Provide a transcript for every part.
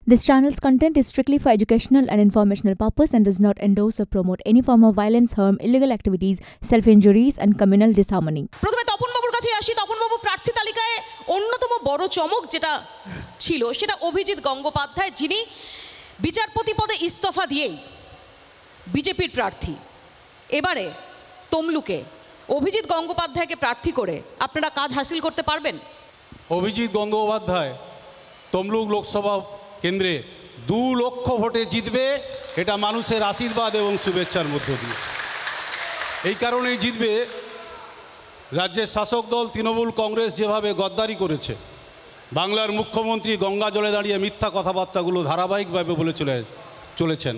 This channel's content is strictly for educational and informational purpose and does not endorse or promote any form of violence, harm, illegal activities, self-injuries and communal disharmony. প্রথমে তপন বাবুর কাছে আসি। তপন বাবু, প্রার্থী তালিকায় অন্যতম বড় চমক যেটা ছিল সেটা অভিজিৎ গঙ্গোপাধ্যায়, যিনি বিচারপতি পদে ইস্তফা দিয়েই বিজেপির প্রার্থী। এবারে তমলুকে অভিজিৎ গঙ্গোপাধ্যায়কে প্রার্থী করে আপনারা কাজ হাসিল করতে পারবেন? অভিজিৎ গঙ্গোপাধ্যায় তমলুক লোকসভা কেন্দ্রে 2 লক্ষ ভোটে জিতবে, এটা মানুষের আশীর্বাদ এবং শুভেচ্ছার মধ্য দিয়ে। এই কারণেই জিতবে, রাজ্যের শাসক দল তৃণমূল কংগ্রেস যেভাবে গদ্দারি করেছে, বাংলার মুখ্যমন্ত্রী গঙ্গা জলে দাঁড়িয়ে মিথ্যা কথাবার্তাগুলো ধারাবাহিকভাবে বলে চলেছেন।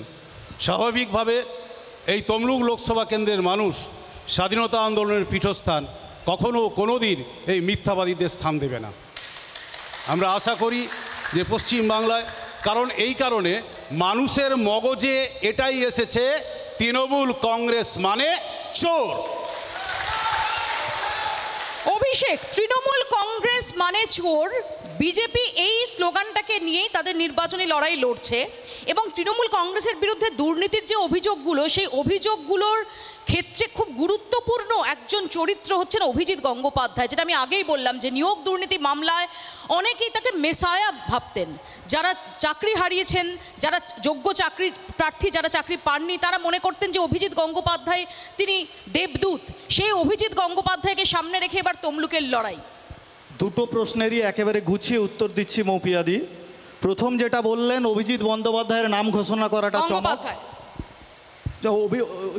স্বাভাবিকভাবে এই তমলুক লোকসভা কেন্দ্রের মানুষ স্বাধীনতা আন্দোলনের পীঠস্থান, কখনো কোনো দিন এই মিথ্যাবাদীদের স্থান দেবে না। আমরা আশা করি যে পশ্চিমবাংলায়, কারণ এই কারণে মানুষের মগজে এটাই এসেছে, তৃণমূল কংগ্রেস মানে চোর। অভিষেক, তৃণমূল কংগ্রেস মানে চোর, বিজেপি এই স্লোগানটাকে নিয়েই তাদের নির্বাচনী লড়াই লড়ছে এবং তৃণমূল কংগ্রেসের বিরুদ্ধে দুর্নীতির যে অভিযোগগুলো, সেই অভিযোগগুলোর ক্ষেত্রে খুব গুরুত্বপূর্ণ একজন চরিত্র হচ্ছেন অভিজিৎ গঙ্গোপাধ্যায়, যেটা আমি আগেই বললাম যে নিয়োগ দুর্নীতি মামলায় অনেকেই তাকে মেসায়া ভাবতেন। যারা চাকরি হারিয়েছেন, যারা যোগ্য চাকরি প্রার্থী, যারা চাকরি পাননি, তারা মনে করতেন যে অভিজিৎ গঙ্গোপাধ্যায় তিনি দেবদূত। সেই অভিজিৎ গঙ্গোপাধ্যায়কে সামনে রেখে এবার তমলুকের লড়াই। দুটো প্রশ্নেরই একেবারে গুছিয়ে উত্তর দিচ্ছি মৌপিয়াদি। প্রথম যেটা বললেন, অভিজিৎ বন্দ্যোপাধ্যায়ের নাম ঘোষণা করাটা চমক।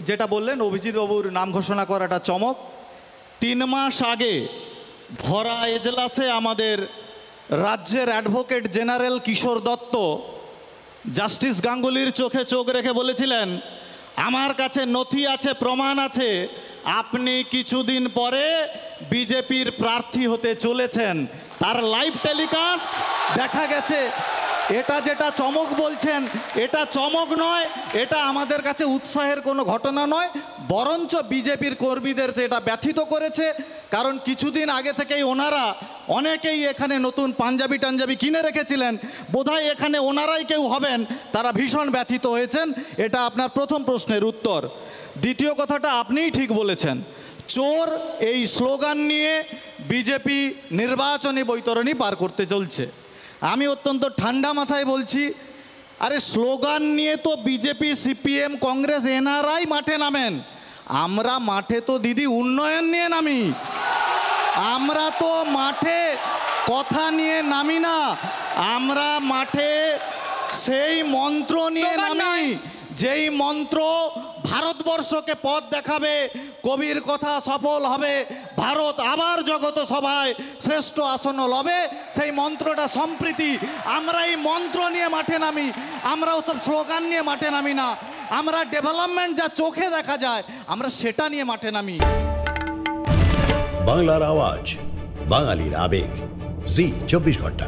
যেটা বললেন অভিজিৎ বাবুর নাম ঘোষণা করাটা চমক। 3 মাস আগে ভরা এজলাসে আমাদের রাজ্যের অ্যাডভোকেট জেনারেল কিশোর দত্ত জাস্টিস গাঙ্গুলির চোখে চোখ রেখে বলেছিলেন, আমার কাছে নথি আছে, প্রমাণ আছে, আপনি কিছুদিন পরে বিজেপির প্রার্থী হতে চলেছেন। তার লাইভ টেলিকাস্ট দেখা গেছে। এটা যেটা চমক বলছেন, এটা চমক নয়, এটা আমাদের কাছে উৎসাহের কোনো ঘটনা নয়, বরঞ্চ বিজেপির কর্মীদের এটা ব্যথিত করেছে। কারণ কিছুদিন আগে থেকেই ওনারা অনেকেই এখানে নতুন পাঞ্জাবি টাঞ্জাবি কিনে রেখেছিলেন, বোধহয় এখানে ওনারাই কেউ হবেন, তারা ভীষণ ব্যথিত হয়েছেন। এটা আপনার প্রথম প্রশ্নের উত্তর। দ্বিতীয় কথাটা আপনিই ঠিক বলেছেন, চোর এই স্লোগান নিয়ে বিজেপি নির্বাচনী বৈতরণী পার করতে চলছে। আমি অত্যন্ত ঠান্ডা মাথায় বলছি, আরে স্লোগান নিয়ে তো বিজেপি, সিপিএম, কংগ্রেস, এনআরআই মাঠে নামেন, আমরা মাঠে তো দিদি উন্নয়ন নিয়ে নামি। আমরা তো মাঠে কথা নিয়ে নামি না, আমরা মাঠে সেই মন্ত্র নিয়ে নামি যেই মন্ত্র ভারতবর্ষকে পথ দেখাবে, কবির কথা সফল হবে, ভারত আবার জগত সভায় শ্রেষ্ঠ আসন লবে, সেই মন্ত্রটা সম্প্রীতি। আমরা এই মন্ত্র নিয়ে মাঠে নামি, আমরা ওসব স্লোগান নিয়ে মাঠে নামি না। আমরা ডেভেলপমেন্ট যা চোখে দেখা যায়, আমরা সেটা নিয়ে মাঠে নামি। বাংলার আওয়াজ, বাঙালির আবেগ, জি 24 ঘন্টা।